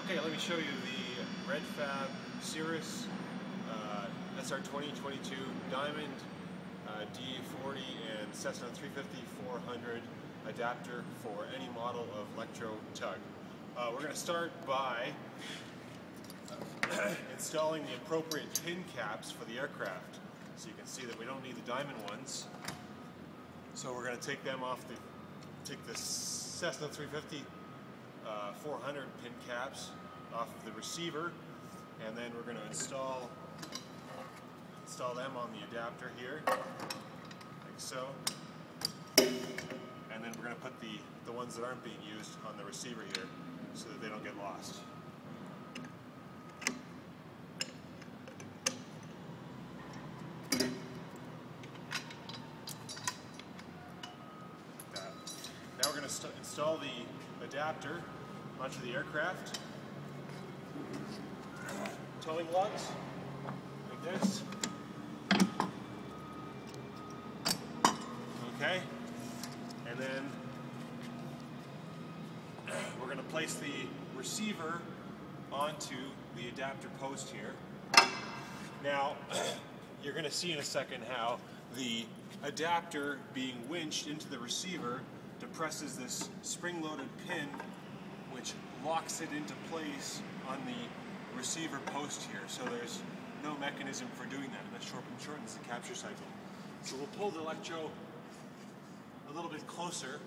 Okay, let me show you the Redfab Cirrus SR 2022 Diamond DA40 and Cessna 350-400 adapter for any model of Lektro tug. We're going to start by installing the appropriate pin caps for the aircraft. So you can see that we don't need the diamond ones. So we're going to take them off take the Cessna 350 400 pin caps off of the receiver, and then we're going to install them on the adapter here, like so. And then we're going to put the ones that aren't being used on the receiver here so that they don't get lost. Now we're going to install the adapter onto the aircraft. Towing lugs, like this. Okay, and then we're going to place the receiver onto the adapter post here. Now, you're going to see in a second how the adapter being winched into the receiver depresses this spring-loaded pin, which locks it into place on the receiver post here. So there's no mechanism for doing that, and that shortens the capture cycle. So we'll pull the Lektro a little bit closer.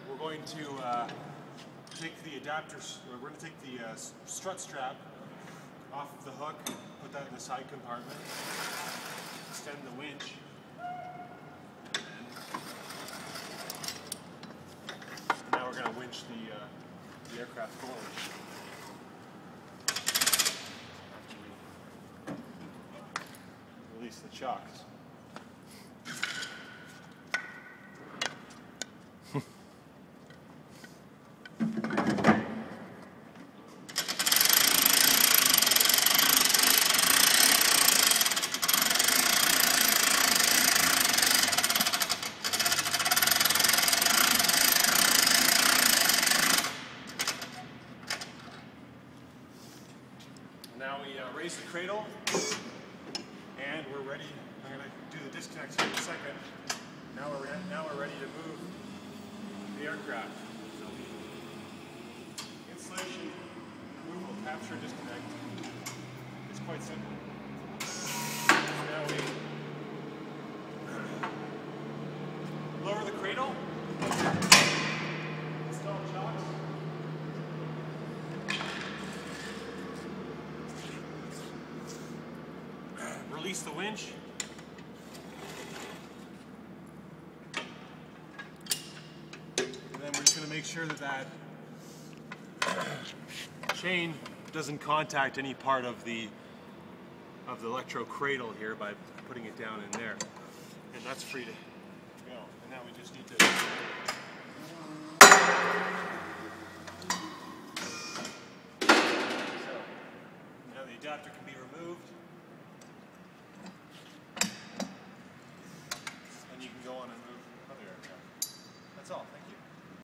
We're going to take the adapters, we're going to take the strut strap off of the hook, put that in the side compartment, extend the winch, and now we're going to winch the aircraft forward. Release the chocks. Now we raise the cradle, and we're ready. I'm going to do the disconnects here in a second. Now we're ready to move the aircraft. So the installation, removal, capture, disconnect is quite simple. So now we lower the cradle, install chocks. Release the winch. And then we're just going to make sure that chain doesn't contact any part of the Lektro cradle here by putting it down in there. And that's free to go. And now we just need to so now the adapter can be removed.